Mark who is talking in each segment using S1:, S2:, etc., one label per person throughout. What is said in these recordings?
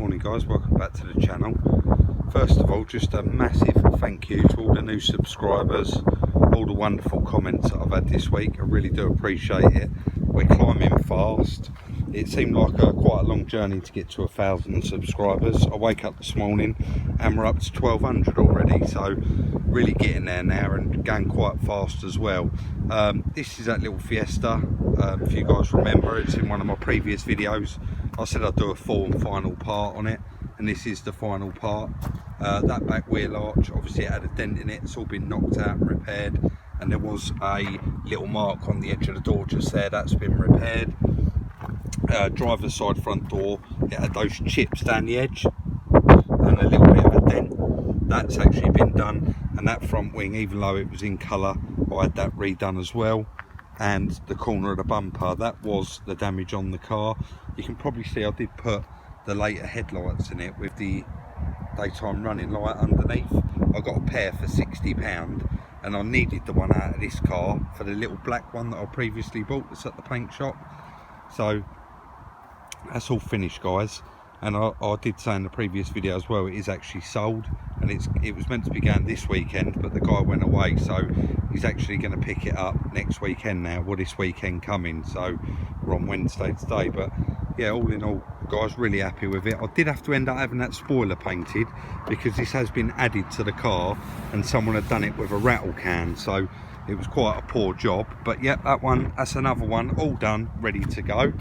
S1: Morning guys, welcome back to the channel. First of all, just a massive thank you to all the new subscribers, all the wonderful comments that I've had this week. I really do appreciate it. We're climbing fast. It seemed like quite a long journey to get to 1,000 subscribers. I wake up this morning and we're up to 1,200 already, so really getting there now and going quite fast as well. This is that little Fiesta. If you guys remember, it's in one of my previous videos. I said I'd do a full and final part on it, and this is the final part. That back wheel arch, obviously it had a dent in it. It's all been knocked out and repaired, and there was a little mark on the edge of the door just there. That's been repaired. Driver's side front door, it had those chips down the edge and a little bit of a dent. That's actually been done, and that front wing, even though it was in colour, I had that redone as well. And the corner of the bumper, that was the damage on the car. You can probably see I did put the later headlights in it with the daytime running light underneath. I got a pair for £60, and I needed the one out of this car for the little black one that I previously bought that's at the paint shop. So that's all finished, guys. And I did say in the previous video as well, it is actually sold, and it was meant to be going this weekend, but the guy went away, so he's actually going to pick it up next weekend now, well, this weekend coming. So we're on Wednesday today, but yeah, all in all, guys, really happy with it. I did have to end up having that spoiler painted because this has been added to the car and someone had done it with a rattle can, so it was quite a poor job. But yeah, that's another one all done, ready to go.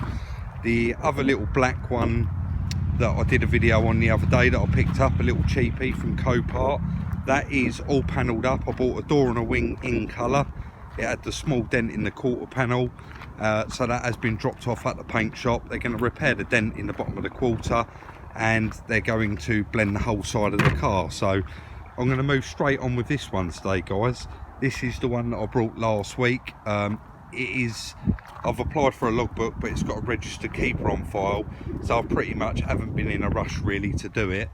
S1: The other little black one that I did a video on the other day that I picked up, a little cheapie from Copart, that is all panelled up. I bought a door and a wing in colour. It had the small dent in the quarter panel, so that has been dropped off at the paint shop. They're going to repair the dent in the bottom of the quarter, and they're going to blend the whole side of the car. So I'm going to move straight on with this one today, guys. This is the one that I brought last week. I've applied for a logbook, but it's got a registered keeper on file, so I pretty much haven't been in a rush really to do it.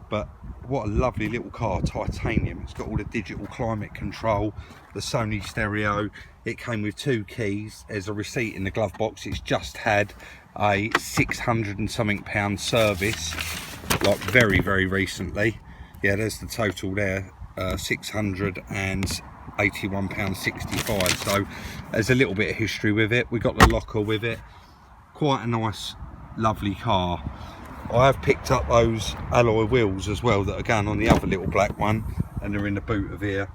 S1: But what a lovely little car, titanium. It's got all the digital climate control, the Sony stereo. It came with 2 keys. There's a receipt in the glove box. It's just had a 600 and something pound service, like very recently. Yeah, there's the total there, £681.65. So there's a little bit of history with it. We got the locker with it. Quite a nice, lovely car. I have picked up those alloy wheels as well that are going on the other little black one, and they're in the boot of here,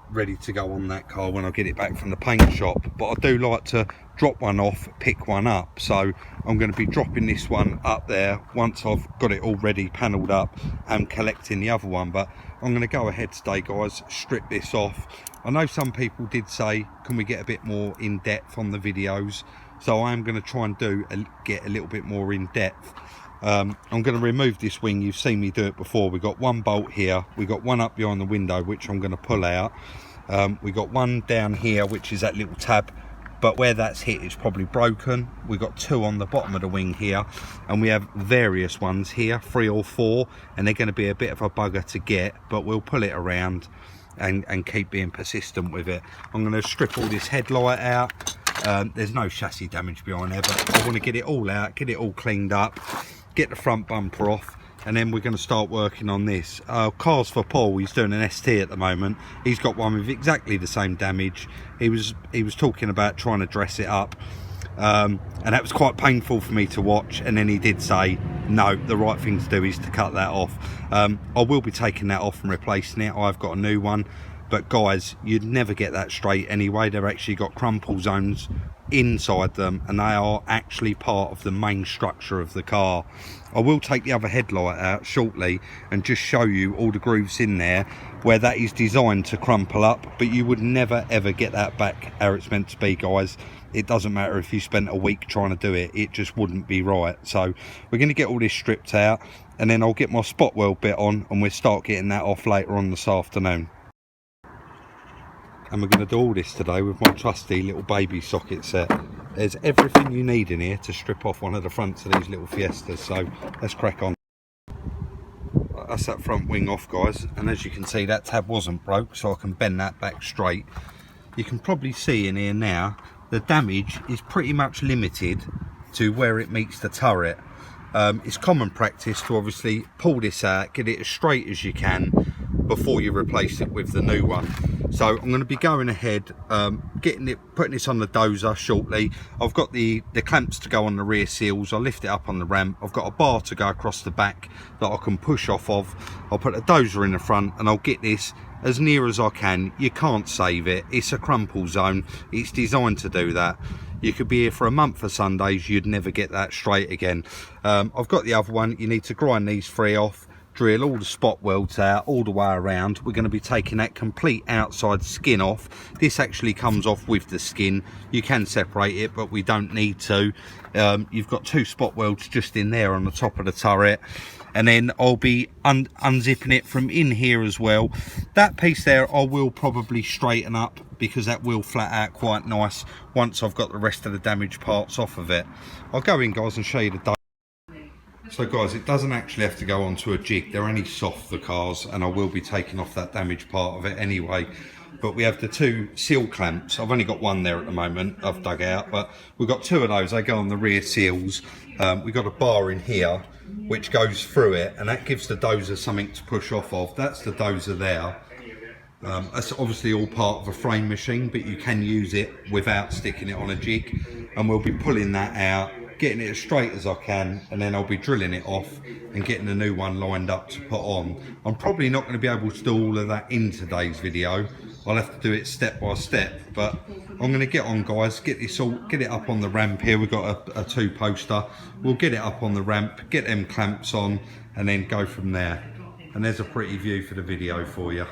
S1: ready to go on that car when I get it back from the paint shop. But I do like to drop one off, pick one up, so I'm going to be dropping this one up there once I've got it all ready, panelled up, and collecting the other one. But I'm going to go ahead today, guys, strip this off. I know some people did say, can we get a bit more in depth on the videos? So I am going to try and get a little bit more in depth. I'm going to remove this wing. You've seen me do it before. We got one bolt here, we got one up behind the window which I'm going to pull out. We got one down here which is that little tab, but where that's hit it's probably broken. We got 2 on the bottom of the wing here, and we have various ones here, 3 or 4, and they're going to be a bit of a bugger to get, but we'll pull it around and keep being persistent with it. I'm going to strip all this headlight out. There's no chassis damage behind there, but I want to get it all out, get it all cleaned up, get the front bumper off, and then we're going to start working on this. Cars for Paul, he's doing an ST at the moment. He's got one with exactly the same damage. He was talking about trying to dress it up, and that was quite painful for me to watch. And then he did say, no, the right thing to do is to cut that off. I will be taking that off and replacing it. I've got a new one. But guys, you'd never get that straight anyway. They've actually got crumple zones inside them, and they are actually part of the main structure of the car. I will take the other headlight out shortly and just show you all the grooves in there where that is designed to crumple up, but you would never ever get that back how it's meant to be, guys. It doesn't matter if you spent a week trying to do it, it just wouldn't be right. So we're going to get all this stripped out, and then I'll get my spot weld bit on, and we'll start getting that off later on this afternoon. And we're going to do all this today with my trusty little baby socket set. There's everything you need in here to strip off one of the fronts of these little Fiestas, so let's crack on. That's that front wing off, guys, and as you can see that tab wasn't broke, so I can bend that back straight. You can probably see in here now the damage is pretty much limited to where it meets the turret. It's common practice to obviously pull this out, get it as straight as you can before you replace it with the new one. So I'm going to be going ahead, putting this on the dozer shortly. I've got the clamps to go on the rear seals. I'll lift it up on the ramp. I've got a bar to go across the back that I can push off of. I'll put a dozer in the front and I'll get this as near as I can. You can't save it. It's a crumple zone. It's designed to do that. You could be here for a month for Sundays, you'd never get that straight again. I've got the other one. You need to grind these three off, drill all the spot welds out all the way around. We're going to be taking that complete outside skin off. This actually comes off with the skin. You can separate it, but we don't need to. You've got two spot welds just in there on the top of the turret, and then I'll be unzipping it from in here as well. That piece there I will probably straighten up because that will flat out quite nice once I've got the rest of the damaged parts off of it. I'll go in, guys, and show you the. So guys, it doesn't actually have to go onto a jig. They're only soft, the cars, and I will be taking off that damaged part of it anyway. But we have the two seal clamps. I've only got one there at the moment, I've dug out, but we've got two of those. They go on the rear seals. We've got a bar in here which goes through it, and that gives the dozer something to push off of. That's the dozer there. That's obviously all part of a frame machine, but you can use it without sticking it on a jig, and we'll be pulling that out, getting it as straight as I can, and then I'll be drilling it off and getting a new one lined up to put on. I'm probably not going to be able to do all of that in today's video. I'll have to do it step by step, but I'm going to get on, guys, get it up on the ramp here. We've got a two poster. We'll get it up on the ramp, get them clamps on, and then go from there. And there's a pretty view for the video for you.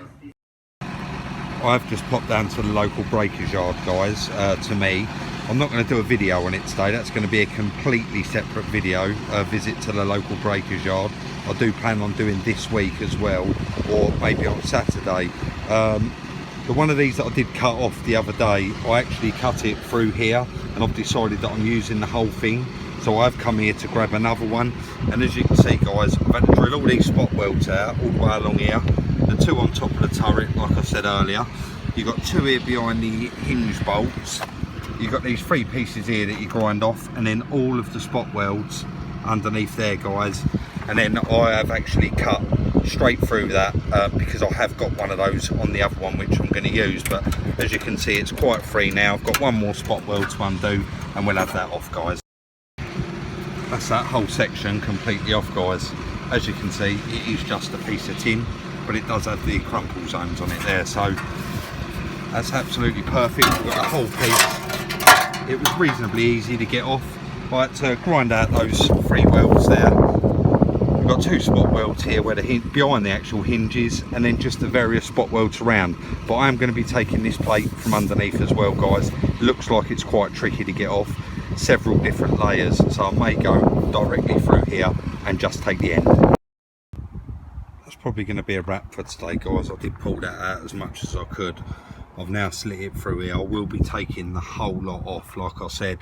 S1: I've just popped down to the local breakers yard, guys, to me. I'm not going to do a video on it today. That's going to be a completely separate video, a visit to the local breakers yard. I do plan on doing this week as well, or maybe on Saturday. The one of these that I did cut off the other day, I actually cut it through here, and I've decided that I'm using the whole thing. So I've come here to grab another one, and as you can see, guys, I've had to drill all these spot welds out all the way along here. The two on top of the turret, like I said earlier. You've got two here behind the hinge bolts. You've got these three pieces here that you grind off, and then all of the spot welds underneath there, guys. And then I have actually cut straight through that because I have got one of those on the other one which I'm going to use, but as you can see, it's quite free now. I've got one more spot weld to undo, and we'll have that off, guys. That's that whole section completely off, guys. As you can see, it is just a piece of tin, but it does have the crumple zones on it there, so that's absolutely perfect. We've got the whole piece. It was reasonably easy to get off. I had to grind out those three welds there. We've got two spot welds here where behind the actual hinges, and then just the various spot welds around. But I am going to be taking this plate from underneath as well, guys. It looks like it's quite tricky to get off. Several different layers, so I may go directly through here and just take the end. That's probably going to be a wrap for today, guys. I did pull that out as much as I could. I've now slit it through here. I will be taking the whole lot off, like I said.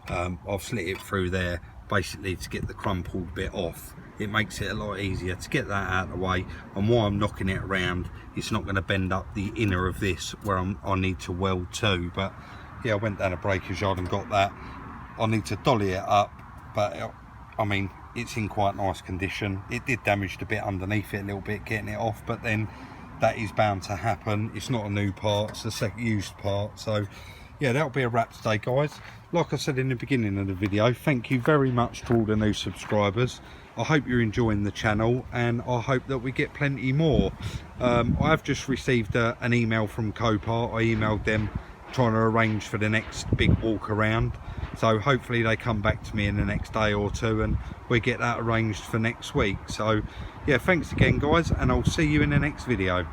S1: I've slit it through there basically to get the crumpled bit off. It makes it a lot easier to get that out of the way, and while I'm knocking it around, it's not going to bend up the inner of this where I need to weld to. But yeah, I went down a breaker's yard and got that. I need to dolly it up, but I mean, it's in quite nice condition. It did damage the bit underneath it a little bit getting it off, but then that is bound to happen. It's not a new part, it's a second used part. So yeah, that'll be a wrap today, guys. Like I said in the beginning of the video, thank you very much to all the new subscribers. I hope you're enjoying the channel, and I hope that we get plenty more. I have just received an email from Copart. I emailed them trying to arrange for the next big walk around, so hopefully they come back to me in the next day or two and we get that arranged for next week. So yeah, thanks again, guys, and I'll see you in the next video.